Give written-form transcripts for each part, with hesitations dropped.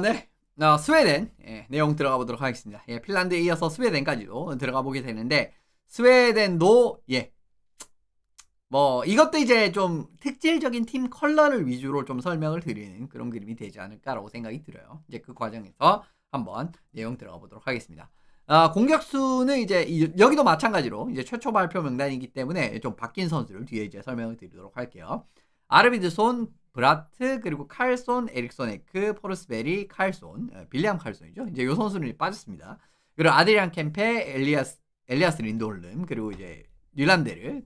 네. 스웨덴 내용 들어가 보도록 하겠습니다. 핀란드에 이어서 스웨덴까지도 들어가 보게 되는데 스웨덴도 뭐 이것도 이제 좀 특질적인 팀 컬러를 위주로 좀 설명을 드리는 그런 그림이 되지 않을까라고 생각이 들어요. 이제 그 과정에서 한번 내용 들어가 보도록 하겠습니다. 공격수는 이제 여기도 마찬가지로 이제 최초 발표 명단이기 때문에 좀 바뀐 선수를 뒤에 이제 설명을 드리도록 할게요. 아르비드손, 브라트, 그리고 칼손, 에릭손 에크, 포르스베리, 칼손, 빌리암 칼손이죠. 이제 요 선수는 빠졌습니다. 그리고 아드리안 캠페, 엘리아스 린돌름, 그리고 이제 닐란데르,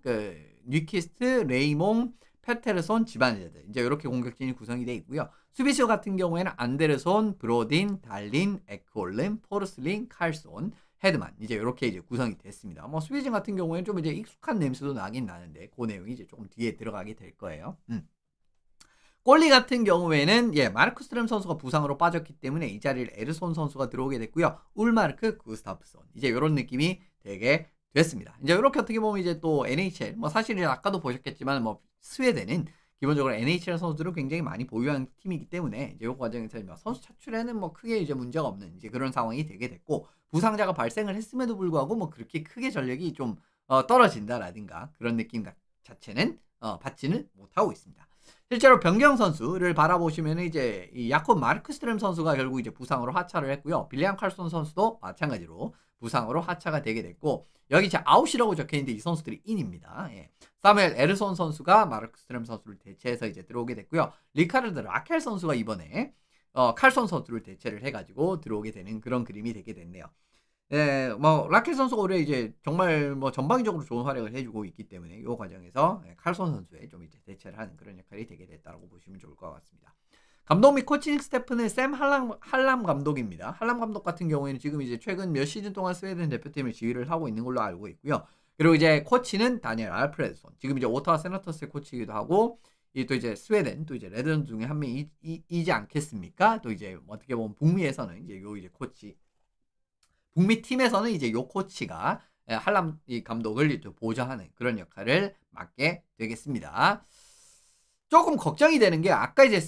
뉴키스트, 레이몽, 페테르손, 지바네드 이제 이렇게 공격진이 구성이 되어 있고요. 수비수 같은 경우에는 안데르손, 브로딘, 달린, 에크올름, 포르슬링, 칼손, 헤드만 이제 이렇게 이제 구성이 됐습니다. 뭐 수비진 같은 경우에는 좀 이제 익숙한 냄새도 나긴 나는데 그 내용이 이제 조금 뒤에 들어가게 될 거예요. 골리 같은 경우에는 마르쿠스트름 선수가 부상으로 빠졌기 때문에 이 자리를 에르손 선수가 들어오게 됐고요. 울마르크, 구스타프손 이제 이런 느낌이 되게 됐습니다. 이제 이렇게 어떻게 보면 이제 또 NHL 뭐 사실은 아까도 보셨겠지만 뭐 스웨덴은 기본적으로 NHL 선수들을 굉장히 많이 보유한 팀이기 때문에 이제 이 과정에서 선수 차출에는 뭐 크게 이제 문제가 없는 이제 그런 상황이 되게 됐고 부상자가 발생을 했음에도 불구하고 뭐 그렇게 크게 전력이 좀 떨어진다라든가 그런 느낌 자체는 받지는 못하고 있습니다. 실제로 변경 선수를 바라보시면 이제 이 야콥 마르크스트렘 선수가 결국 이제 부상으로 하차를 했고요. 빌리안 칼손 선수도 마찬가지로 부상으로 하차가 되게 됐고 여기 이제 아웃이라고 적혀 있는데 이 선수들이 인입니다. 사무엘 에르손 선수가 마르크스트렘 선수를 대체해서 이제 들어오게 됐고요. 리카르드 라켈 선수가 이번에 칼손 선수를 대체를 해가지고 들어오게 되는 그런 그림이 되게 됐네요. 뭐 라켈 선수가 올해 이제 정말 뭐 전방위적으로 좋은 활약을 해주고 있기 때문에 이 과정에서 칼손 선수의 좀 이제 대체를 하는 그런 역할이 되게 됐다고 보시면 좋을 것 같습니다. 감독 및 코칭 스태프는 샘 할람 감독입니다. 할람 감독 같은 경우에는 지금 이제 최근 몇 시즌 동안 스웨덴 대표팀을 지휘를 하고 있는 걸로 알고 있고요. 그리고 이제 코치는 다니엘 알프레드손. 지금 이제 오타와 세나터스의 코치이기도 하고 또 이제 스웨덴 또 이제 레드런 중에 한 명이지 않겠습니까? 또 이제 어떻게 보면 북미에서는 이제 요 이제 코치 북미 팀에서는 이제 요 코치가 할람 감독을 보좌하는 그런 역할을 맡게 되겠습니다. 조금 걱정이 되는 게 아까 이제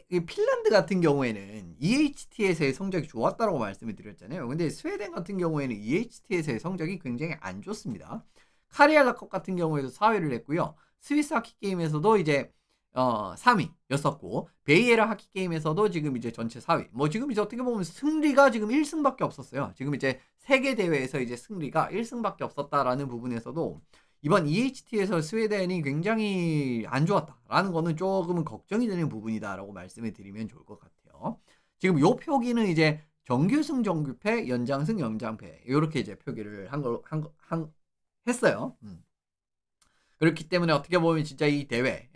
핀란드 같은 경우에는 EHT에서의 성적이 좋았다고 말씀을 드렸잖아요. 근데 스웨덴 같은 경우에는 EHT에서의 성적이 굉장히 안 좋습니다. 카리알라컵 같은 경우에도 4위를 했고요. 스위스 하키 게임에서도 이제 3위였었고 베이에라 하키 게임에서도 지금 이제 전체 4위. 뭐 지금 이제 어떻게 보면 승리가 지금 1승밖에 없었어요. 지금 이제 세계 대회에서 이제 승리가 1승밖에 없었다라는 부분에서도 이번 EHT에서 스웨덴이 굉장히 안 좋았다라는 거는 조금은 걱정이 되는 부분이다라고 말씀을 드리면 좋을 것 같아요. 지금 요 표기는 이제 정규승 정규패, 연장승 연장패 이렇게 이제 표기를 했어요. 그렇기 때문에 어떻게 보면 진짜 이 대회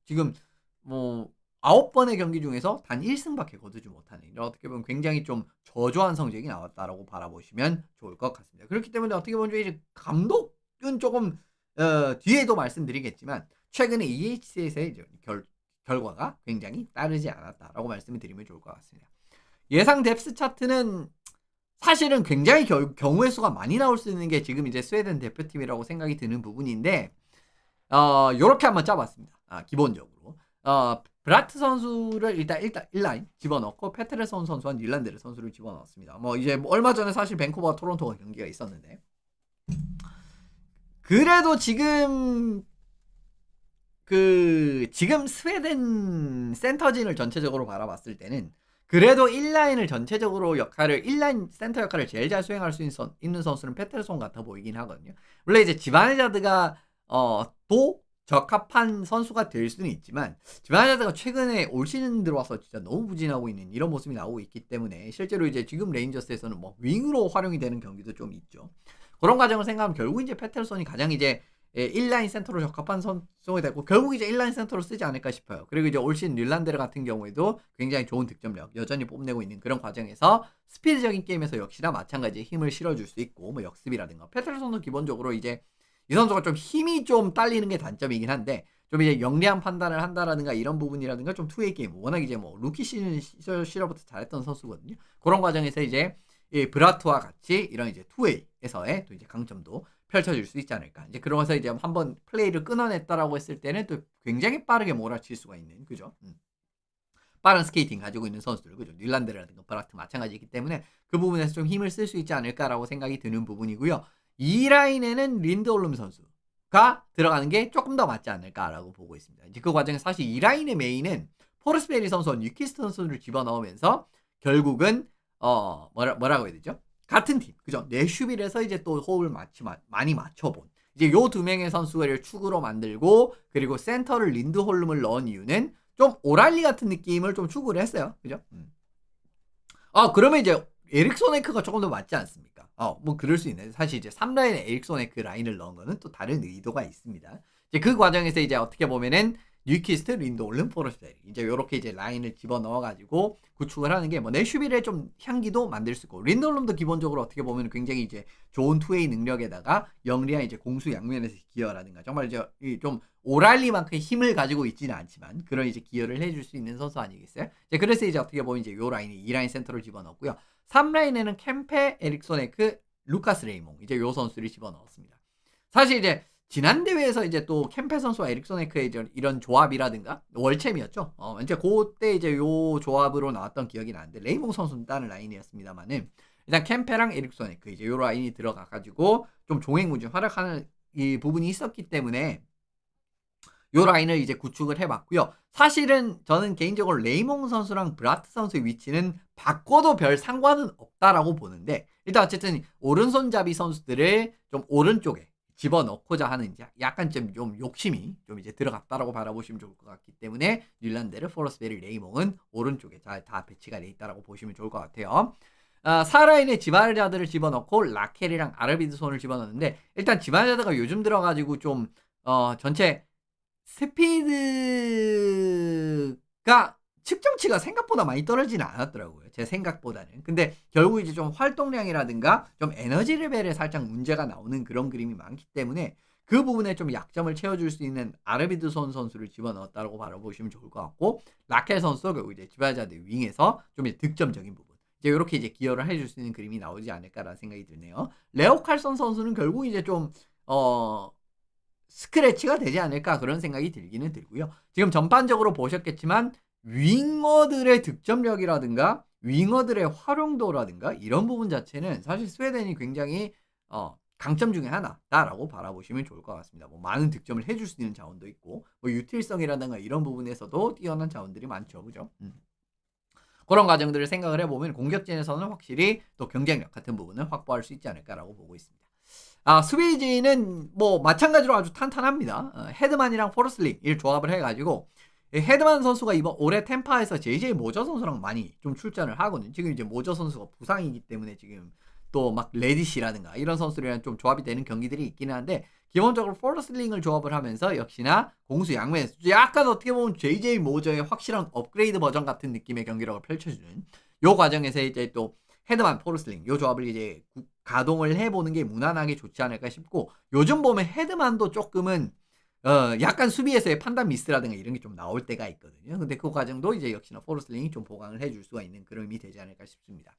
지금 뭐 9번의 경기 중에서 단 1승밖에 거두지 못하는 어떻게 보면 굉장히 좀 저조한 성적이 나왔다라고 바라보시면 좋을 것 같습니다. 그렇기 때문에 어떻게 보면 이제 감독은 조금 뒤에도 말씀드리겠지만 최근에 EHC에서의 결과가 굉장히 따르지 않았다라고 말씀을 드리면 좋을 것 같습니다. 예상 뎁스 차트는 사실은 굉장히 경우의 수가 많이 나올 수 있는 게 지금 이제 스웨덴 대표팀이라고 생각이 드는 부분인데 요렇게 한번 짜봤습니다. 기본적으로 브라트 선수를 일단 1라인 집어넣고 페테르손 선수와 닐란데르 선수를 집어넣었습니다. 뭐 이제 얼마 전에 사실 밴쿠버와 토론토가 경기가 있었는데 그래도 지금 지금 스웨덴 센터진을 전체적으로 바라봤을 때는 그래도 1라인을 전체적으로 1라인 센터 역할을 제일 잘 수행할 수 있는 선수는 페테르손 같아 보이긴 하거든요. 원래 이제 지바네자드가 또 적합한 선수가 될 수는 있지만 지바네자드가 최근에 올 시즌 들어와서 진짜 너무 부진하고 있는 이런 모습이 나오고 있기 때문에 실제로 이제 지금 레인저스에서는 뭐 윙으로 활용이 되는 경기도 좀 있죠. 그런 과정을 생각하면 결국 이제 페테르손이 가장 이제 1라인 센터로 적합한 선수가 됐고 결국 이제 1라인 센터로 쓰지 않을까 싶어요. 그리고 이제 올 시즌 닐란데르 같은 경우에도 굉장히 좋은 득점력 여전히 뽐내고 있는 그런 과정에서 스피드적인 게임에서 역시나 마찬가지 힘을 실어줄 수 있고 뭐 역습이라든가 페테르손도 기본적으로 이제 이 선수가 좀 힘이 좀 딸리는 게 단점이긴 한데 좀 이제 영리한 판단을 한다라든가 이런 부분이라든가 좀 투웨이 게임 워낙 이제 뭐 루키 시즌 시절부터 잘했던 선수거든요. 그런 과정에서 이제 브라트와 같이 이런 이제 투웨이에서의 또 이제 강점도 펼쳐질 수 있지 않을까. 이제 그러면서 이제 한번 플레이를 끊어냈다라고 했을 때는 또 굉장히 빠르게 몰아칠 수가 있는 그죠? 빠른 스케이팅 가지고 있는 선수들, 그죠? 닐란드라든가 브라트 마찬가지이기 때문에 그 부분에서 좀 힘을 쓸 수 있지 않을까라고 생각이 드는 부분이고요. 이 라인에는 린드홀름 선수가 들어가는 게 조금 더 맞지 않을까라고 보고 있습니다. 이제 그 과정에 사실 이 라인의 메인은 포르스베리 선수와 뉴키스트 선수를 집어넣으면서 결국은 뭐라고 해야 되죠? 같은 팀, 그죠? 내슈빌에서 이제 또 호흡을 많이 맞춰본 이제 요 두 명의 선수를 축으로 만들고 그리고 센터를 린드홀름을 넣은 이유는 좀 오랄리 같은 느낌을 좀 추구를 했어요, 그죠? 그러면 이제 에릭 소네크가 조금 더 맞지 않습니까? 뭐 그럴 수 있네. 사실 이제 3라인에 에릭 소네크 라인을 넣은 거는 또 다른 의도가 있습니다. 이제 그 과정에서 이제 어떻게 보면은 뉴키스트, 린드홀름, 포르스베리 이제 요렇게 이제 라인을 집어 넣어가지고 구축을 하는 게 뭐 내슈빌의 좀 향기도 만들 수 있고 린드홀름도 기본적으로 어떻게 보면 굉장히 이제 좋은 투웨이 능력에다가 영리한 이제 공수 양면에서 기여라든가 정말 이제 좀 오랄리만큼 힘을 가지고 있지는 않지만 그런 이제 기여를 해줄 수 있는 선수 아니겠어요? 이제 그래서 이제 어떻게 보면 이제 요 라인이 2라인 센터를 집어넣었고요. 3라인에는 캠페, 에릭 소네크, 루카스 레이몽 이제 요 선수를 집어넣었습니다. 사실 이제 지난 대회에서 이제 또 캠페 선수와 에릭 소네크의 이런 조합이라든가 월챔이었죠. 이제 그때 이제 요 조합으로 나왔던 기억이 나는데 레이몽 선수는 다른 라인이었습니다만은 일단 캠페랑 에릭 소네크 이제 요 라인이 들어가 가지고 좀 종횡무진 활약하는 이 부분이 있었기 때문에 요 라인을 이제 구축을 해봤고요. 사실은 저는 개인적으로 레이몽 선수랑 브라트 선수의 위치는 바꿔도 별 상관은 없다라고 보는데 일단 어쨌든 오른손잡이 선수들을 좀 오른쪽에 집어넣고자 하는 약간 좀 욕심이 좀 이제 들어갔다라고 바라보시면 좋을 것 같기 때문에 닐란데르, 포르스베리, 레이몽은 오른쪽에 다 배치가 돼 있다라고 보시면 좋을 것 같아요. 사라인의 지바르자드를 집어넣고 라켈이랑 아르비드손을 집어넣는데 일단 지바르자드가 요즘 들어가지고 좀 전체 스피드가 측정치가 생각보다 많이 떨어지는 않았더라고요. 제 생각보다는. 근데 결국 이제 좀 활동량이라든가 좀 에너지 레벨에 살짝 문제가 나오는 그런 그림이 많기 때문에 그 부분에 좀 약점을 채워줄 수 있는 아르비드손 선수를 집어넣었다고 바라보시면 좋을 것 같고 라켈 선수도 결국 이제 지바자드 윙에서 좀 이제 득점적인 부분 이제 이렇게 이제 기여를 해줄 수 있는 그림이 나오지 않을까라는 생각이 드네요. 레오 칼сон 선수는 결국 이제 좀 스크래치가 되지 않을까 그런 생각이 들기는 들고요. 지금 전반적으로 보셨겠지만 윙어들의 득점력이라든가 윙어들의 활용도라든가 이런 부분 자체는 사실 스웨덴이 굉장히 강점 중에 하나다라고 바라보시면 좋을 것 같습니다. 뭐 많은 득점을 해줄 수 있는 자원도 있고 뭐 유틸성이라든가 이런 부분에서도 뛰어난 자원들이 많죠, 그죠? 그런 과정들을 생각을 해보면 공격진에서는 확실히 또 경쟁력 같은 부분을 확보할 수 있지 않을까라고 보고 있습니다. 스웨이지는 뭐 마찬가지로 아주 탄탄합니다. 헤드만이랑 포르슬링 이 조합을 해가지고 헤드만 선수가 이번 올해 템파에서 JJ 모저 선수랑 많이 좀 출전을 하거든요. 지금 이제 모저 선수가 부상이기 때문에 지금 또 막 레디시라든가 이런 선수들이랑 좀 조합이 되는 경기들이 있기는 한데 기본적으로 포르슬링을 조합을 하면서 역시나 공수 양면에서 약간 어떻게 보면 JJ 모저의 확실한 업그레이드 버전 같은 느낌의 경기력을 펼쳐주는 요 과정에서 이제 또 헤드만, 포르슬링 요 조합을 이제 가동을 해보는 게 무난하게 좋지 않을까 싶고 요즘 보면 헤드만도 조금은 약간 수비에서의 판단 미스라든가 이런 게 좀 나올 때가 있거든요. 근데 그 과정도 이제 역시나 포르슬링이 좀 보강을 해줄 수가 있는 그런 의미 되지 않을까 싶습니다.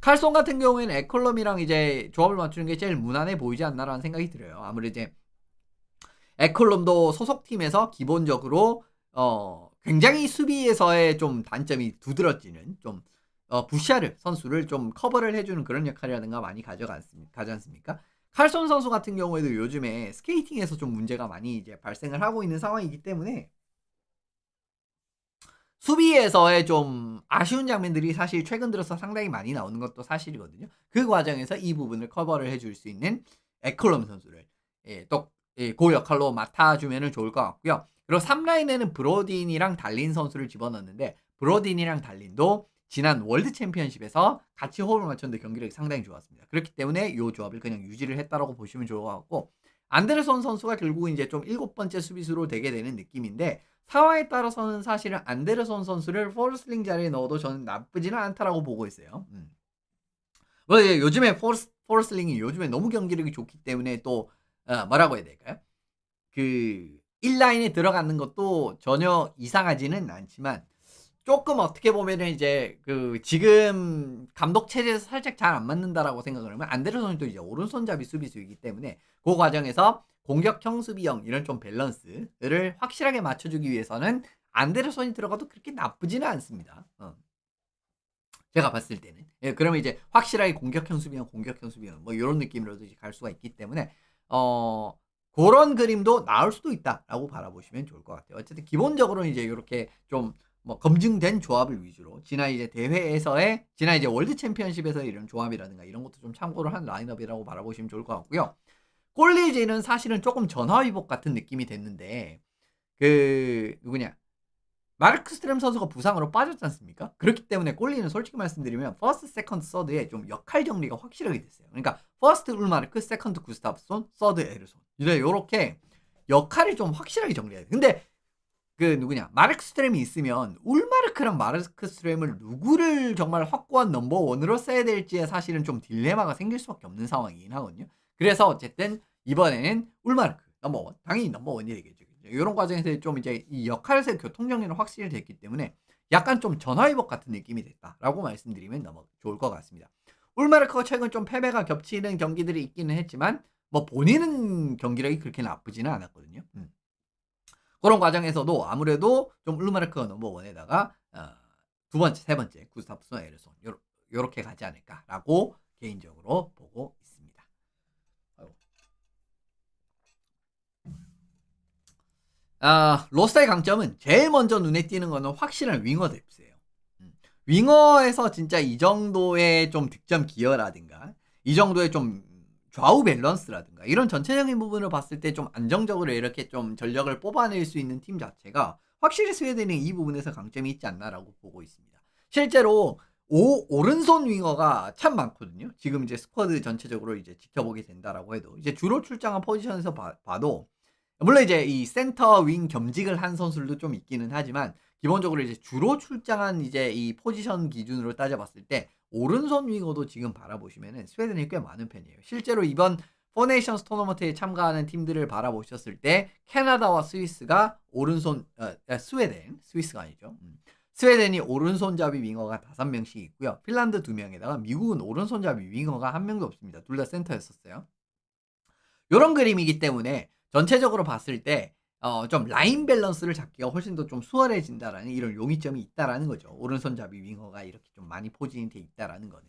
칼손 같은 경우에는 에컬럼이랑 이제 조합을 맞추는 게 제일 무난해 보이지 않나라는 생각이 들어요. 아무래도 이제 에컬럼도 소속팀에서 기본적으로 굉장히 수비에서의 좀 단점이 두드러지는 좀 부샤르 선수를 좀 커버를 해주는 그런 역할이라든가 많이 가지 않습니까? 칼손 선수 같은 경우에도 요즘에 스케이팅에서 좀 문제가 많이 이제 발생을 하고 있는 상황이기 때문에 수비에서의 좀 아쉬운 장면들이 사실 최근 들어서 상당히 많이 나오는 것도 사실이거든요. 그 과정에서 이 부분을 커버를 해줄 수 있는 에컬럼 선수를 또 그 역할로 맡아주면 좋을 것 같고요. 그리고 3라인에는 브로딘이랑 달린 선수를 집어넣는데 브로딘이랑 달린도 지난 월드 챔피언십에서 같이 호흡을 맞췄는데 경기력이 상당히 좋았습니다. 그렇기 때문에 이 조합을 그냥 유지를 했다라고 보시면 좋을 것 같고 안데르손 선수가 결국은 이제 좀 7번째 수비수로 되게 되는 느낌인데 상황에 따라서는 사실은 안데르손 선수를 포르슬링 자리에 넣어도 저는 나쁘지는 않다라고 보고 있어요. 요즘에 포르슬링이 요즘에 너무 경기력이 좋기 때문에 또 뭐라고 해야 될까요? 그 1라인에 들어가는 것도 전혀 이상하지는 않지만 조금 어떻게 보면은 이제 그 지금 감독 체제에서 살짝 잘 안 맞는다라고 생각을 하면 안데르손이 또 이제 오른손잡이 수비수이기 때문에 그 과정에서 공격형 수비형 이런 좀 밸런스를 확실하게 맞춰주기 위해서는 안데르손이 들어가도 그렇게 나쁘지는 않습니다. 제가 봤을 때는. 예, 그러면 이제 확실하게 공격형 수비형, 공격형 수비형 뭐 요런 느낌으로도 이제 갈 수가 있기 때문에 고런 그림도 나올 수도 있다라고 바라보시면 좋을 것 같아요. 어쨌든 기본적으로는 이제 요렇게 좀 뭐 검증된 조합을 위주로 지난 이제 대회에서의 지난 이제 월드 챔피언십에서의 이런 조합이라든가 이런 것도 좀 참고를 한 라인업이라고 바라보시면 좋을 것 같고요. 꼴리지는 사실은 조금 전화위복 같은 느낌이 됐는데 그 누구냐? 마르크 스트램 선수가 부상으로 빠졌지 않습니까? 그렇기 때문에 꼴리는 솔직히 말씀드리면 퍼스트, 세컨드, 서드의 좀 역할 정리가 확실하게 됐어요. 그러니까 퍼스트 울마르크, 세컨드 구스타프손, 서드 에르손. 이제 요렇게 역할이 좀 확실하게 정리해야 돼. 근데 그 누구냐? 마르크 스트램이 있으면 울마르크랑 마르크 스트램을 누구를 정말 확고한 넘버원으로 써야 될지에 사실은 좀 딜레마가 생길 수밖에 없는 상황이긴 하거든요. 그래서 어쨌든 이번에는 울마르크 넘버원, 당연히 넘버원이 되겠죠. 이런 과정에서 좀 이제 이 역할에서의 교통정리는 확실히 됐기 때문에 약간 좀 전화위복 같은 느낌이 됐다라고 말씀드리면 너무 좋을 것 같습니다. 울마르크가 최근 좀 패배가 겹치는 경기들이 있기는 했지만 뭐 본인은 경기력이 그렇게 나쁘지는 않았거든요. 그런 과정에서도 아무래도 좀 울마르크가 넘버원에다가 두 번째, 세 번째 구스타프손, 에르손 요렇게 가지 않을까라고 개인적으로 보고 있습니다. 로스터의 강점은 제일 먼저 눈에 띄는 거는 확실한 윙어 뎁스예요. 윙어에서 진짜 이 정도의 좀 득점 기여라든가 이 정도의 좀 좌우 밸런스라든가 이런 전체적인 부분을 봤을 때 좀 안정적으로 이렇게 좀 전력을 뽑아낼 수 있는 팀 자체가 확실히 스웨덴이 이 부분에서 강점이 있지 않나라고 보고 있습니다. 실제로 오른손 윙어가 참 많거든요. 지금 이제 스쿼드 전체적으로 이제 지켜보게 된다라고 해도 이제 주로 출장한 포지션에서 봐도 물론 이제 이 센터 윙 겸직을 한 선수들도 좀 있기는 하지만 기본적으로 이제 주로 출장한 이제 이 포지션 기준으로 따져봤을 때 오른손 윙어도 지금 바라보시면은 스웨덴이 꽤 많은 편이에요. 실제로 이번 포네이션스 토너먼트에 참가하는 팀들을 바라보셨을 때 캐나다와 스위스가 오른손 스위스가 아니죠. 스웨덴이 오른손잡이 윙어가 5명씩 있고요. 핀란드 2명에다가 미국은 오른손잡이 윙어가 1명도 없습니다. 둘 다 센터였었어요. 요런 그림이기 때문에 전체적으로 봤을 때 좀 라인 밸런스를 잡기가 훨씬 더 좀 수월해진다라는 이런 용이점이 있다라는 거죠. 오른손잡이 윙어가 이렇게 좀 많이 포진이 돼 있다라는 거는.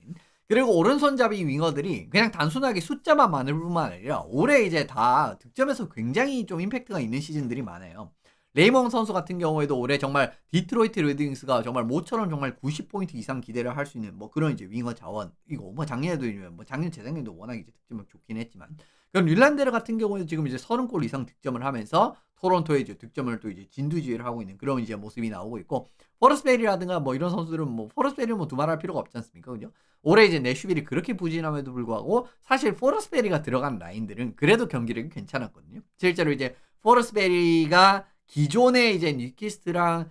그리고 오른손잡이 윙어들이 그냥 단순하게 숫자만 많을 뿐만 아니라 올해 이제 다 득점에서 굉장히 좀 임팩트가 있는 시즌들이 많아요. 레이몽 선수 같은 경우에도 올해 정말 디트로이트 레드윙스가 정말 모처럼 정말 90포인트 이상 기대를 할 수 있는 뭐 그런 이제 윙어 자원 이거 뭐 작년에도 뭐 작년 재작년도 워낙 이제 득점이 좋긴 했지만 그럼 릴란데르 같은 경우에는 지금 이제 30골 이상 득점을 하면서 토론토에 이제 득점을 또 이제 진두지휘를 하고 있는 그런 이제 모습이 나오고 있고 포러스베리라든가 뭐 이런 선수들은 뭐 포러스베리는 뭐 두말할 필요가 없지 않습니까, 그죠? 올해 이제 내슈빌이 그렇게 부진함에도 불구하고 사실 포러스베리가 들어간 라인들은 그래도 경기력이 괜찮았거든요. 실제로 이제 포러스베리가 기존에 이제 뉴키스트랑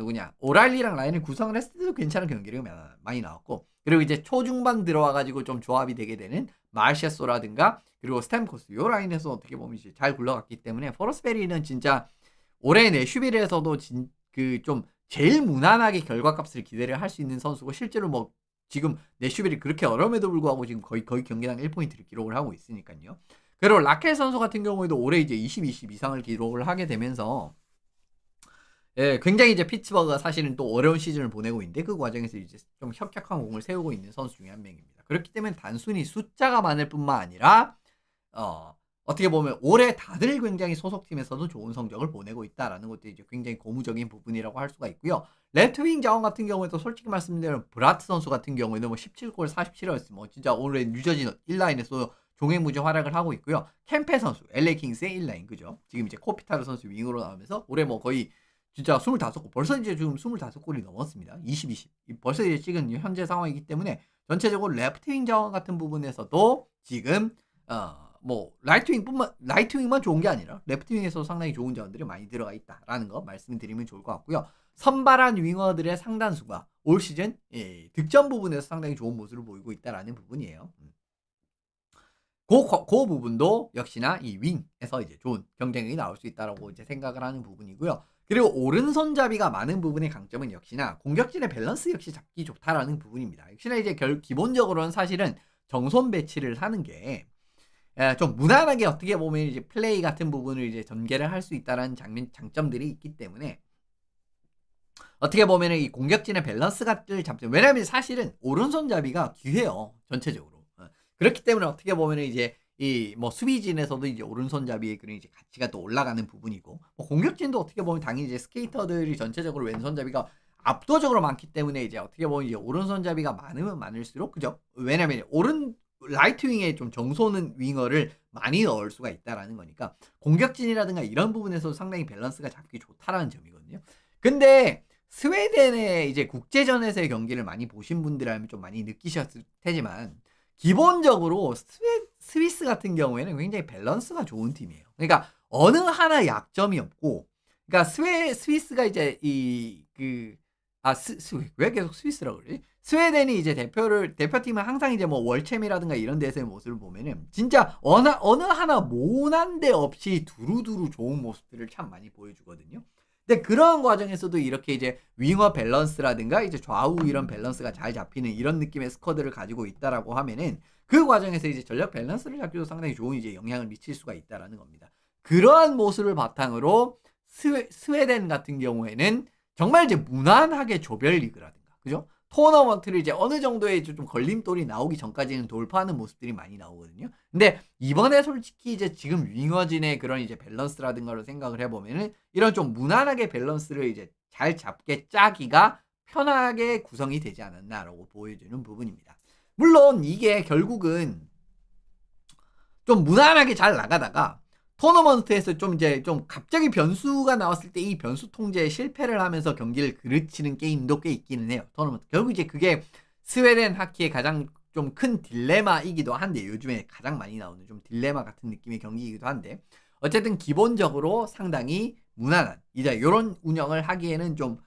누구냐 오랄리랑 라인을 구성을 했을 때도 괜찮은 경기력이 많이 나왔고 그리고 이제 초중반 들어와가지고 좀 조합이 되게 되는 마르셰소라든가 그리고 스탬코스 요 라인에서 어떻게 보면 이제 잘 굴러갔기 때문에 포러스베리는 진짜 올해 내슈빌에서도 그 좀 제일 무난하게 결과값을 기대를 할 수 있는 선수고 실제로 뭐 지금 내슈빌이 그렇게 어려움에도 불구하고 지금 거의 경기당 1포인트를 기록을 하고 있으니까요. 그리고 라켈 선수 같은 경우에도 올해 이제 20 이상을 기록을 하게 되면서 예, 굉장히 이제 피츠버그가 사실은 또 어려운 시즌을 보내고 있는데 그 과정에서 이제 좀 혁혁한 공을 세우고 있는 선수 중에 한 명입니다. 그렇기 때문에 단순히 숫자가 많을 뿐만 아니라 어떻게 보면 올해 다들 굉장히 소속팀에서도 좋은 성적을 보내고 있다라는 것도 이제 굉장히 고무적인 부분이라고 할 수가 있고요. 레프트윙 자원 같은 경우에도 솔직히 말씀드리면 브라트 선수 같은 경우에는 뭐 17골 47어스 뭐 진짜 올해 뉴저지 1라인에서 종횡무진 활약을 하고 있고요. 캠페 선수 LA 킹스의 1라인 그죠? 지금 이제 코피타르 선수 윙으로 나오면서 올해 뭐 거의 진짜 25골 벌써 이제 지금 25골이 넘었습니다. 20 벌써 이제 찍은 현재 상황이기 때문에 전체적으로 레프트윙 자원 같은 부분에서도 지금 뭐 라이트윙만 좋은 게 아니라 레프트윙에서도 상당히 좋은 자원들이 많이 들어가 있다라는 거 말씀드리면 좋을 것 같고요. 선발한 윙어들의 상당수가 올 시즌 득점 부분에서 상당히 좋은 모습을 보이고 있다라는 부분이에요. 그 부분도 역시나 이 윙에서 이제 좋은 경쟁력이 나올 수 있다라고 이제 생각을 하는 부분이고요. 그리고 오른손잡이가 많은 부분의 강점은 역시나 공격진의 밸런스 역시 잡기 좋다라는 부분입니다. 역시나 이제 기본적으로는 사실은 정손 배치를 하는 게 좀 무난하게 어떻게 보면 이제 플레이 같은 부분을 이제 전개를 할 수 있다라는 장점들이 있기 때문에 어떻게 보면은 이 공격진의 밸런스가 잡죠. 왜냐면 사실은 오른손잡이가 귀해요. 전체적으로. 그렇기 때문에 어떻게 보면은 이제 이 뭐 수비진에서도 이제 오른손잡이의 그런 이제 가치가 또 올라가는 부분이고, 뭐 공격진도 어떻게 보면 당연히 이제 스케이터들이 전체적으로 왼손잡이가 압도적으로 많기 때문에 이제 어떻게 보면 이제 오른손잡이가 많으면 많을수록, 그죠? 왜냐면 라이트 윙에 좀 정소는 윙어를 많이 넣을 수가 있다라는 거니까 공격진이라든가 이런 부분에서 상당히 밸런스가 잡기 좋다라는 점이거든요. 근데 스웨덴의 이제 국제전에서의 경기를 많이 보신 분들이라면 좀 많이 느끼셨을 테지만, 기본적으로 스위스 같은 경우에는 굉장히 밸런스가 좋은 팀이에요. 그러니까 어느 하나 약점이 없고, 그러니까 스위스가 이제 왜 계속 스위스라고 그러지? 스웨덴이 이제 대표팀은 항상 이제 뭐 월챔이라든가 이런 데서의 모습을 보면은 진짜 어느 하나 모난 데 없이 두루두루 좋은 모습들을 참 많이 보여주거든요. 근데 그런 과정에서도 이렇게 이제 윙어 밸런스라든가 이제 좌우 이런 밸런스가 잘 잡히는 이런 느낌의 스쿼드를 가지고 있다라고 하면은, 그 과정에서 이제 전력 밸런스를 잡기도 상당히 좋은 이제 영향을 미칠 수가 있다라는 겁니다. 그러한 모습을 바탕으로 스웨덴 같은 경우에는 정말 이제 무난하게 조별리그라든가, 그죠? 토너먼트를 이제 어느 정도의 좀 걸림돌이 나오기 전까지는 돌파하는 모습들이 많이 나오거든요. 근데 이번에 솔직히 이제 지금 윙어진의 그런 이제 밸런스라든가로 생각을 해보면은 이런 좀 무난하게 밸런스를 이제 잘 잡게 짜기가 편하게 구성이 되지 않았나라고 보여주는 부분입니다. 물론 이게 결국은 좀 무난하게 잘 나가다가 토너먼트에서 좀 이제 좀 갑자기 변수가 나왔을 때 이 변수 통제에 실패를 하면서 경기를 그르치는 게임도 꽤 있기는 해요. 토너먼트. 결국 이제 그게 스웨덴 하키의 가장 좀 큰 딜레마이기도 한데, 요즘에 가장 많이 나오는 좀 딜레마 같은 느낌의 경기이기도 한데, 어쨌든 기본적으로 상당히 무난한 이제 이런 운영을 하기에는 좀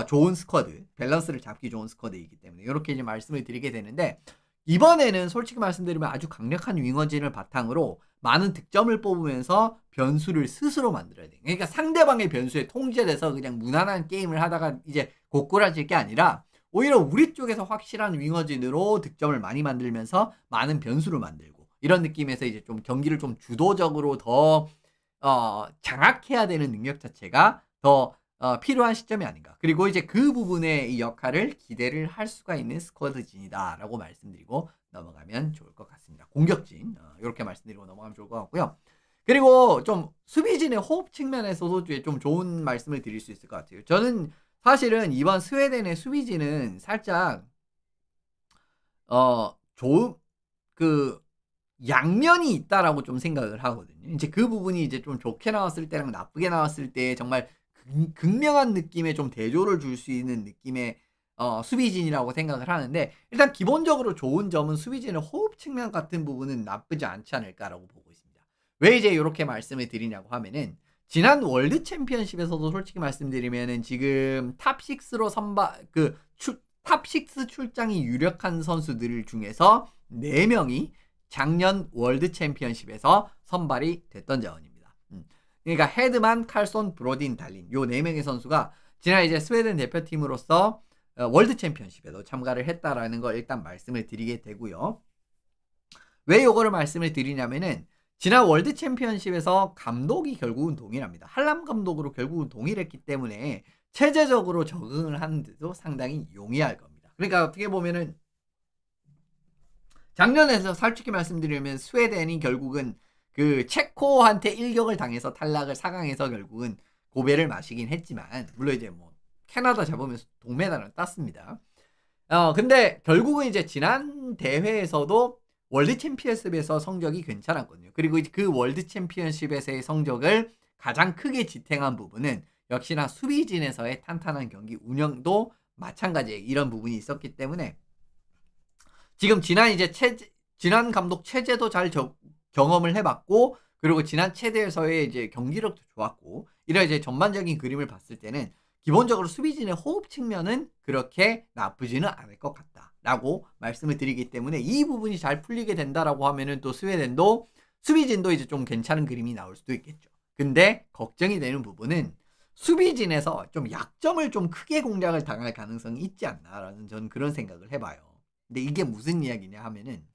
좋은 스쿼드, 밸런스를 잡기 좋은 스쿼드이기 때문에 이렇게 이제 말씀을 드리게 되는데, 이번에는 솔직히 말씀드리면 아주 강력한 윙어진을 바탕으로 많은 득점을 뽑으면서 변수를 스스로 만들어야 돼요. 그러니까 상대방의 변수에 통제돼서 그냥 무난한 게임을 하다가 이제 고꾸라질 게 아니라, 오히려 우리 쪽에서 확실한 윙어진으로 득점을 많이 만들면서 많은 변수를 만들고, 이런 느낌에서 이제 좀 경기를 좀 주도적으로 더 장악해야 되는 능력 자체가 더 필요한 시점이 아닌가. 그리고 이제 그 부분의 이 역할을 기대를 할 수가 있는 스쿼드진이다라고 말씀드리고 넘어가면 좋을 것 같습니다. 공격진 이렇게 말씀드리고 넘어가면 좋을 것 같고요. 그리고 좀 수비진의 호흡 측면에서도 좀 좋은 말씀을 드릴 수 있을 것 같아요. 저는 사실은 이번 스웨덴의 수비진은 살짝 좋은 그 양면이 있다라고 좀 생각을 하거든요. 이제 그 부분이 이제 좀 좋게 나왔을 때랑 나쁘게 나왔을 때 정말 극명한 느낌의 좀 대조를 줄 수 있는 느낌의 수비진이라고 생각을 하는데, 일단 기본적으로 좋은 점은 수비진의 호흡 측면 같은 부분은 나쁘지 않지 않을까라고 보고 있습니다. 왜 이제 이렇게 말씀을 드리냐고 하면은, 지난 월드 챔피언십에서도 솔직히 말씀드리면은 지금 탑6로 탑6 출장이 유력한 선수들 중에서 4명이 작년 월드 챔피언십에서 선발이 됐던 자원입니다. 그러니까 헤드만, 칼손, 브로딘, 달린 요 4명의 선수가 지난 이제 스웨덴 대표팀으로서 월드 챔피언십에도 참가를 했다라는 걸 일단 말씀을 드리게 되고요. 왜 요거를 말씀을 드리냐면은, 지난 월드 챔피언십에서 감독이 결국은 동일합니다. 할람 감독으로 결국은 동일했기 때문에 체제적으로 적응을 하는데도 상당히 용이할 겁니다. 그러니까 어떻게 보면은 작년에서 솔직히 말씀드리면 스웨덴이 결국은 그 체코한테 일격을 당해서 탈락을 4강에서 결국은 고배를 마시긴 했지만, 물론 이제 뭐 캐나다 잡으면서 동메달을 땄습니다. 근데 결국은 이제 지난 대회에서도 월드 챔피언십에서 성적이 괜찮았거든요. 그리고 그 월드 챔피언십에서의 성적을 가장 크게 지탱한 부분은 역시나 수비진에서의 탄탄한 경기 운영도 마찬가지의 이런 부분이 있었기 때문에, 지금 지난 감독 체제도 잘 경험을 해봤고, 그리고 지난 체제에서의 이제 경기력도 좋았고, 이런 이제 전반적인 그림을 봤을 때는 기본적으로 수비진의 호흡 측면은 그렇게 나쁘지는 않을 것 같다라고 말씀을 드리기 때문에, 이 부분이 잘 풀리게 된다라고 하면은 또 스웨덴도 수비진도 이제 좀 괜찮은 그림이 나올 수도 있겠죠. 근데 걱정이 되는 부분은 수비진에서 좀 약점을 좀 크게 공략을 당할 가능성이 있지 않나라는 저는 그런 생각을 해봐요. 근데 이게 무슨 이야기냐 하면은,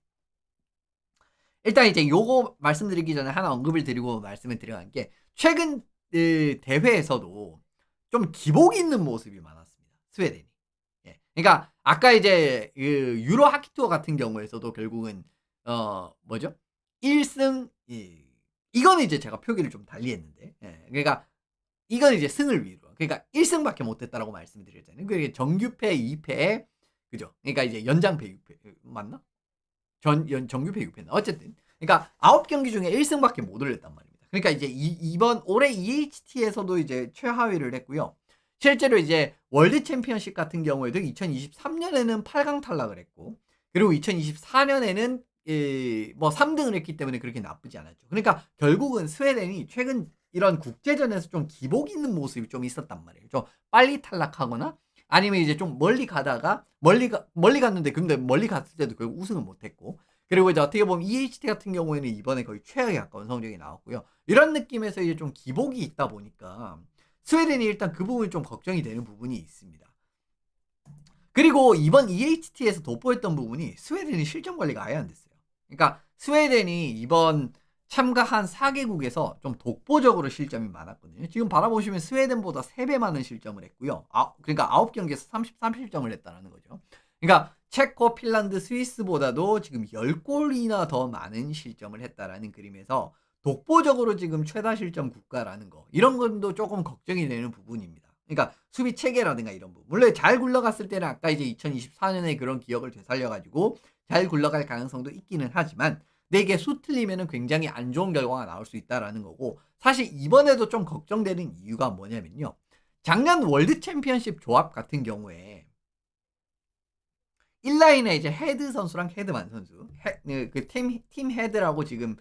일단 이제 요거 말씀드리기 전에 하나 언급을 드리고 말씀을 드려간 게, 최근 대회에서도 좀 기복 있는 모습이 많았습니다. 스웨덴이. 예. 그러니까 아까 이제 그 유로 하키 투어 같은 경우에서도 결국은 뭐죠? 1 승 이거는 이제 제가 표기를 좀 달리 했는데 그러니까 이건 이제 승을 위로. 그러니까 1 승밖에 못 했다라고 말씀을 드렸잖아요. 그게 정규패 2 패에 그죠? 그러니까 이제 연장패 6패 맞나? 정규패 6패나 어쨌든 그러니까 9경기 중에 1 승밖에 못 올렸단 말입니다. 그러니까 이제 이번 올해 EHT에서도 이제 최하위를 했고요. 실제로 이제 월드 챔피언십 같은 경우에도 2023년에는 8강 탈락을 했고 그리고 2024년에는 뭐 3등을 했기 때문에 그렇게 나쁘지 않았죠. 그러니까 결국은 스웨덴이 최근 이런 국제전에서 좀 기복 있는 모습이 좀 있었단 말이에요. 좀 빨리 탈락하거나 아니면 이제 좀 멀리 가다가 멀리 갔는데 근데 멀리 갔을 때도 결국 우승을 못 했고 그리고 이제 어떻게 보면 EHT 같은 경우에는 이번에 거의 최악에 가까운 성적이 나왔고요. 이런 느낌에서 이제 좀 기복이 있다 보니까 스웨덴이 일단 그 부분이 좀 걱정이 되는 부분이 있습니다. 그리고 이번 EHT에서 돋보였던 부분이 스웨덴이 실점 관리가 아예 안 됐어요. 그러니까 스웨덴이 이번 참가한 4개국에서 좀 독보적으로 실점이 많았거든요. 지금 바라보시면 스웨덴보다 3배 많은 실점을 했고요. 그러니까 9경기에서 33실점을 했다는 거죠. 그러니까 체코, 핀란드, 스위스보다도 지금 10골이나 더 많은 실점을 했다라는 그림에서 독보적으로 지금 최다 실점 국가라는 거. 이런 것도 조금 걱정이 되는 부분입니다. 그러니까 수비 체계라든가 이런 부분. 물론 잘 굴러갔을 때는 아까 이제 2024년에 그런 기억을 되살려가지고 잘 굴러갈 가능성도 있기는 하지만 근데 이게 수틀리면은 굉장히 안 좋은 결과가 나올 수 있다라는 거고 사실 이번에도 좀 걱정되는 이유가 뭐냐면요. 작년 월드 챔피언십 조합 같은 경우에 1라인에 이제 헤드 선수랑 헤드만 선수 그 팀 헤드라고 지금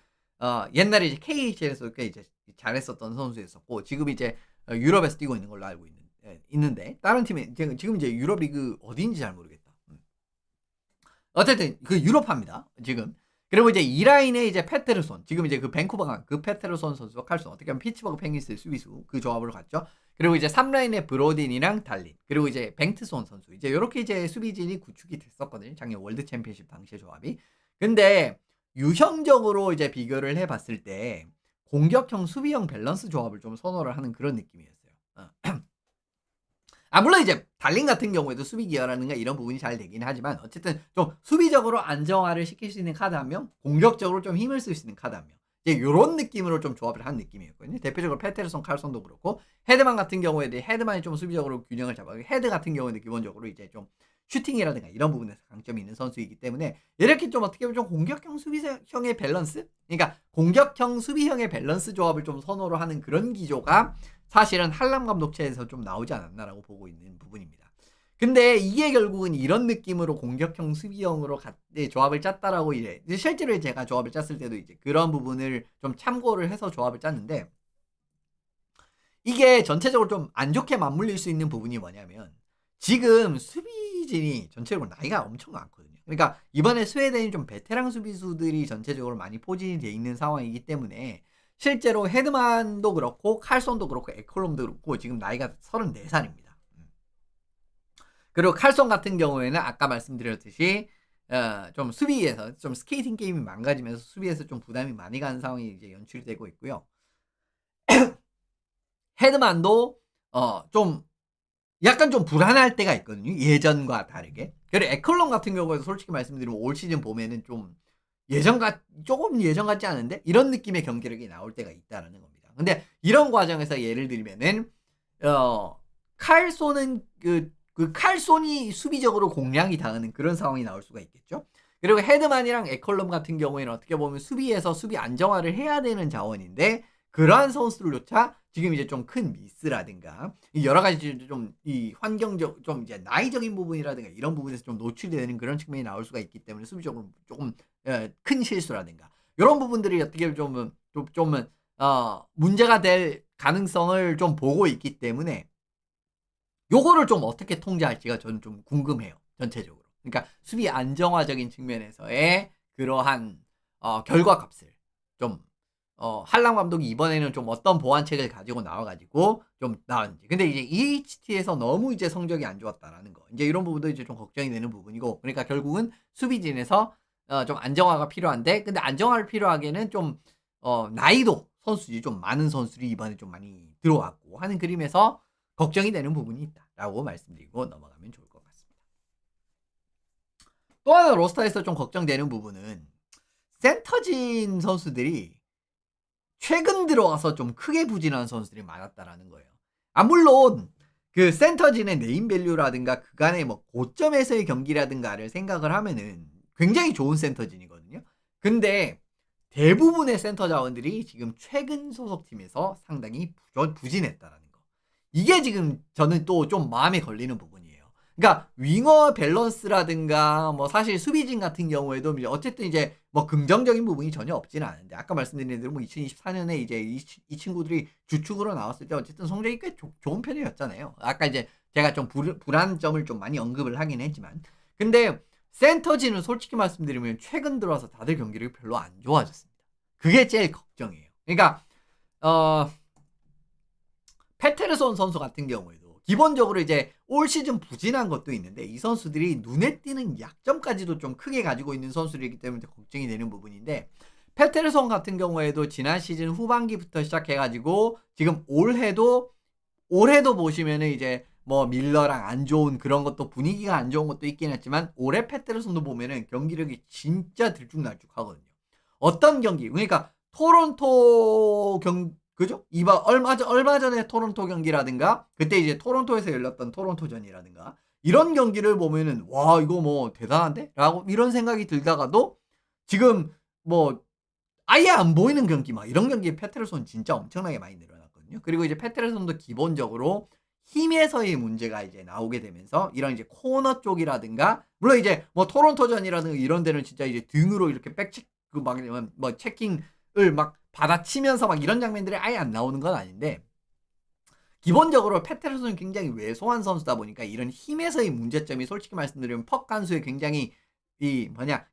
옛날에 이제 KHL에서 꽤 이제 잘했었던 선수였었고 지금 이제 유럽에서 뛰고 있는 걸로 알고 있는데 다른 팀에 지금 이제 유럽 리그 어디인지 잘 모르겠다. 어쨌든 그 유럽파입니다. 지금. 그리고 이제 2라인에 이제 페테르손 지금 이제 그 밴쿠버 간 그 페테르손 선수와 칼손 어떻게 보면 피츠버그 펭귄스의 수비수 그 조합으로 갔죠. 그리고 이제 3라인에 브로딘이랑 달린 그리고 이제 뱅트손 선수 이제 이렇게 이제 수비진이 구축이 됐었거든요. 작년 월드 챔피언십 당시의 조합이. 근데 유형적으로 이제 비교를 해봤을 때 공격형 수비형 밸런스 조합을 좀 선호를 하는 그런 느낌이었어요. 물론 이제 달린 같은 경우에도 수비 기여라든가 이런 부분이 잘 되긴 하지만 어쨌든 좀 수비적으로 안정화를 시킬 수 있는 카드 한 명, 공격적으로 좀 힘을 쓸 수 있는 카드 한 명. 이제 요런 느낌으로 좀 조합을 한 느낌이었거든요. 대표적으로 페테르손, 칼손도 그렇고 헤드만 같은 경우에도 헤드만이 좀 수비적으로 균형을 잡아 헤드 같은 경우에는 기본적으로 이제 좀 슈팅이라든가 이런 부분에서 강점이 있는 선수이기 때문에 이렇게 좀 어떻게 보면 좀 공격형 수비형의 밸런스? 그러니까 공격형 수비형의 밸런스 조합을 좀 선호를 하는 그런 기조가 사실은 한람 감독체에서 좀 나오지 않았나라고 보고 있는 부분입니다. 근데 이게 결국은 이런 느낌으로 공격형 수비형으로 조합을 짰다라고 이래. 실제로 제가 조합을 짰을 때도 이제 그런 부분을 좀 참고를 해서 조합을 짰는데 이게 전체적으로 좀 안 좋게 맞물릴 수 있는 부분이 뭐냐면 지금 수비진이 전체적으로 나이가 엄청 많거든요. 그러니까 이번에 스웨덴이 좀 베테랑 수비수들이 전체적으로 많이 포진이 돼 있는 상황이기 때문에 실제로 헤드만도 그렇고 칼손도 그렇고 에콜롬도 그렇고 지금 나이가 34살입니다. 그리고 칼손 같은 경우에는 아까 말씀드렸듯이 좀 수비에서 좀 스케이팅 게임이 망가지면서 수비에서 좀 부담이 많이 가는 상황이 이제 연출이 되고 있고요. 헤드만도 좀 약간 좀 불안할 때가 있거든요. 예전과 다르게. 그리고 에컬론 같은 경우에도 솔직히 말씀드리면 올 시즌 보면은 좀 조금 예전 같지 않은데 이런 느낌의 경기력이 나올 때가 있다라는 겁니다. 근데 이런 과정에서 예를 들면은 칼손은 그 칼손이 수비적으로 공략이 당하는 그런 상황이 나올 수가 있겠죠. 그리고 헤드만이랑 에컬럼 같은 경우에는 어떻게 보면 수비에서 수비 안정화를 해야 되는 자원인데 그러한 선수들조차 지금 이제 좀 큰 미스라든가 여러 가지 좀 이 환경적 좀 이제 나이적인 부분이라든가 이런 부분에서 좀 노출이 되는 그런 측면이 나올 수가 있기 때문에 수비적으로 조금 큰 실수라든가 이런 부분들이 어떻게 좀 문제가 될 가능성을 좀 보고 있기 때문에 요거를 좀 어떻게 통제할지가 저는 좀 궁금해요. 전체적으로. 그러니까 수비 안정화적인 측면에서의 그러한 결과값을 좀 한람 감독이 이번에는 좀 어떤 보완책을 가지고 나와가지고 좀 나왔는지. 근데 이제 EHT에서 너무 이제 성적이 안 좋았다라는 거. 이제 이런 부분도 이제 좀 걱정이 되는 부분이고. 그러니까 결국은 수비진에서 좀 안정화가 필요한데, 근데 안정화를 필요하기에는 좀 나이도 선수들이 좀 많은 선수들이 이번에 좀 많이 들어왔고 하는 그림에서 걱정이 되는 부분이 있다. 라고 말씀드리고 넘어가면 좋을 것 같습니다. 또 하나 로스터에서 좀 걱정되는 부분은 센터진 선수들이 최근 들어와서 좀 크게 부진한 선수들이 많았다라는 거예요. 물론 그 센터진의 네임 밸류라든가 그간의 뭐 고점에서의 경기라든가를 생각을 하면은 굉장히 좋은 센터진이거든요. 근데 대부분의 센터 자원들이 지금 최근 소속팀에서 상당히 부진했다라는 거. 이게 지금 저는 또 좀 마음에 걸리는 부분이에요. 그러니까 윙어 밸런스라든가 뭐 사실 수비진 같은 경우에도 어쨌든 이제 뭐 긍정적인 부분이 전혀 없지는 않은데 아까 말씀드린 대로 뭐 2024년에 이제 이 친구들이 주축으로 나왔을 때 어쨌든 성적이 꽤 좋은 편이었잖아요. 아까 이제 제가 좀 불안점을 좀 많이 언급을 하긴 했지만 근데 센터진은 솔직히 말씀드리면 최근 들어와서 다들 경기력이 별로 안 좋아졌습니다. 그게 제일 걱정이에요. 그러니까 페테르손 선수 같은 경우에도 기본적으로 이제 올 시즌 부진한 것도 있는데 이 선수들이 눈에 띄는 약점까지도 좀 크게 가지고 있는 선수들이기 때문에 걱정이 되는 부분인데 페테르손 같은 경우에도 지난 시즌 후반기부터 시작해가지고 지금 올해도 보시면은 이제 뭐 밀러랑 안 좋은 그런 것도 분위기가 안 좋은 것도 있긴 했지만 올해 페테르손도 보면은 경기력이 진짜 들쭉날쭉하거든요. 어떤 경기 그러니까 토론토 그죠? 얼마 전에 토론토 경기라든가 그때 이제 토론토에서 열렸던 토론토전이라든가 이런 경기를 보면은 와 이거 뭐 대단한데? 라고 이런 생각이 들다가도 지금 뭐 아예 안 보이는 경기 막 이런 경기에 페테르손 진짜 엄청나게 많이 늘어났거든요. 그리고 이제 페테르손도 기본적으로 힘에서의 문제가 이제 나오게 되면서 이런 이제 코너 쪽이라든가 물론 이제 뭐 토론토전이라든가 이런 데는 진짜 이제 등으로 이렇게 백체 그막 뭐 체킹을 막 받아치면서 막 이런 장면들이 아예 안 나오는 건 아닌데 기본적으로 페테르손은 굉장히 왜소한 선수다 보니까 이런 힘에서의 문제점이 솔직히 말씀드리면 퍽 간수에 굉장히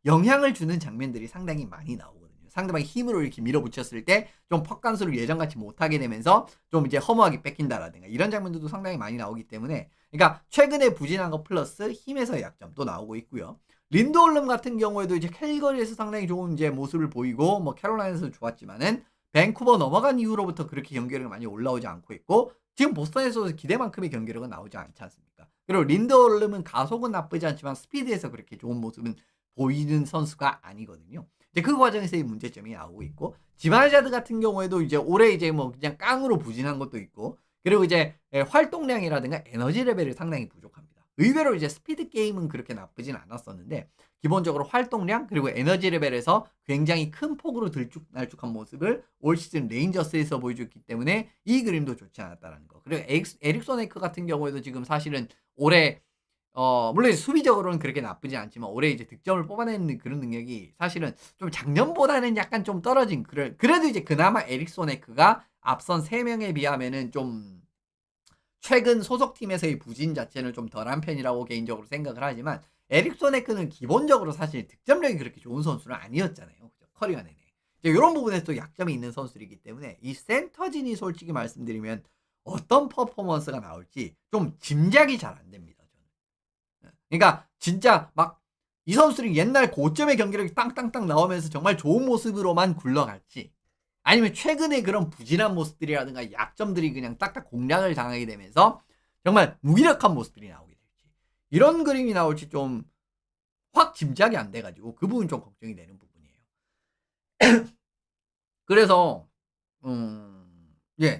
영향을 주는 장면들이 상당히 많이 나오거든요. 상대방이 힘으로 이렇게 밀어붙였을 때 좀 퍽 간수를 예전같이 못하게 되면서 좀 이제 허무하게 뺏긴다라든가 이런 장면들도 상당히 많이 나오기 때문에 그러니까 최근에 부진한 거 플러스 힘에서의 약점도 나오고 있고요. 린드올름 같은 경우에도 이제 캘거리에서 상당히 좋은 이제 모습을 보이고 뭐 캐롤라인에서 좋았지만은 밴쿠버 넘어간 이후로부터 그렇게 경기력이 많이 올라오지 않고 있고 지금 보스턴에서 기대만큼의 경기력은 나오지 않지 않습니까? 그리고 린드올름은 가속은 나쁘지 않지만 스피드에서 그렇게 좋은 모습은 보이는 선수가 아니거든요. 이제 그 과정에서의 문제점이 나오고 있고 지바자드 같은 경우에도 이제 올해 이제 뭐 그냥 깡으로 부진한 것도 있고 그리고 이제 활동량이라든가 에너지 레벨이 상당히 부족합니다. 의외로 이제 스피드 게임은 그렇게 나쁘진 않았었는데 기본적으로 활동량 그리고 에너지 레벨에서 굉장히 큰 폭으로 들쭉날쭉한 모습을 올 시즌 레인저스에서 보여줬기 때문에 이 그림도 좋지 않았다는 거. 그리고 에릭손 에크 같은 경우에도 지금 사실은 올해 물론 수비적으로는 그렇게 나쁘지 않지만 올해 이제 득점을 뽑아내는 그런 능력이 사실은 좀 작년보다는 약간 좀 떨어진 그래도 이제 그나마 에릭손 에크가 앞선 3명에 비하면은 좀 최근 소속팀에서의 부진 자체는 좀 덜한 편이라고 개인적으로 생각을 하지만 에릭손 에크는 기본적으로 사실 득점력이 그렇게 좋은 선수는 아니었잖아요. 그죠? 커리어 내내. 이런 부분에서 또 약점이 있는 선수이기 때문에 이 센터진이 솔직히 말씀드리면 어떤 퍼포먼스가 나올지 좀 짐작이 잘 안 됩니다. 저는. 그러니까 진짜 막 이 선수들이 옛날 고점의 경기력이 땅땅땅 나오면서 정말 좋은 모습으로만 굴러갈지 아니면 최근에 그런 부진한 모습들이라든가 약점들이 그냥 딱딱 공략을 당하게 되면서 정말 무기력한 모습들이 나오게 될지 이런 그림이 나올지 좀 확 짐작이 안 돼가지고 그 부분 좀 걱정이 되는 부분이에요. 그래서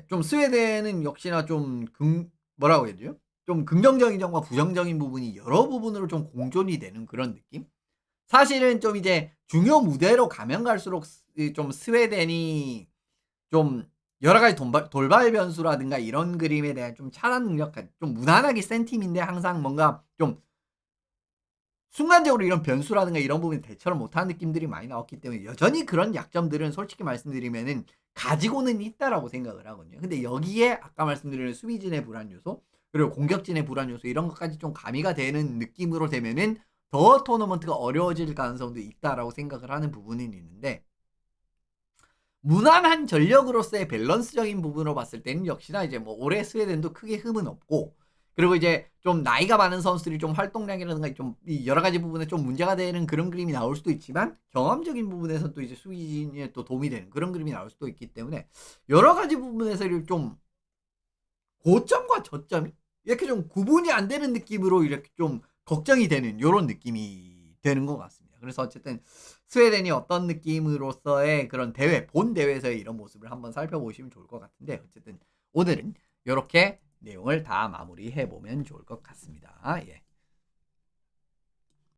좀 스웨덴은 역시나 좀 뭐라고 해야 돼요? 좀 긍정적인 점과 부정적인 부분이 여러 부분으로 좀 공존이 되는 그런 느낌? 사실은 좀 이제 중요 무대로 가면 갈수록 좀 스웨덴이 좀 여러 가지 돌발 변수라든가 이런 그림에 대한 좀 차단 능력, 좀 무난하게 센 팀인데 항상 뭔가 좀 순간적으로 이런 변수라든가 이런 부분에 대처를 못하는 느낌들이 많이 나왔기 때문에 여전히 그런 약점들은 솔직히 말씀드리면은 가지고는 있다라고 생각을 하거든요. 근데 여기에 아까 말씀드린 수비진의 불안 요소 그리고 공격진의 불안 요소 이런 것까지 좀 가미가 되는 느낌으로 되면은 더 토너먼트가 어려워질 가능성도 있다라고 생각을 하는 부분은 있는데 무난한 전력으로서의 밸런스적인 부분으로 봤을 때는 역시나 이제 뭐 올해 스웨덴도 크게 흠은 없고 그리고 이제 좀 나이가 많은 선수들이 좀 활동량이라든가 좀 여러 가지 부분에 좀 문제가 되는 그런 그림이 나올 수도 있지만 경험적인 부분에서 또 이제 수비진에 또 도움이 되는 그런 그림이 나올 수도 있기 때문에 여러 가지 부분에서 좀 고점과 저점이 이렇게 좀 구분이 안 되는 느낌으로 이렇게 좀 걱정이 되는 요런 느낌이 되는 것 같습니다. 그래서 어쨌든 스웨덴이 어떤 느낌으로서의 그런 대회, 본 대회에서의 이런 모습을 한번 살펴보시면 좋을 것 같은데 어쨌든 오늘은 요렇게 내용을 다 마무리해 보면 좋을 것 같습니다. 예.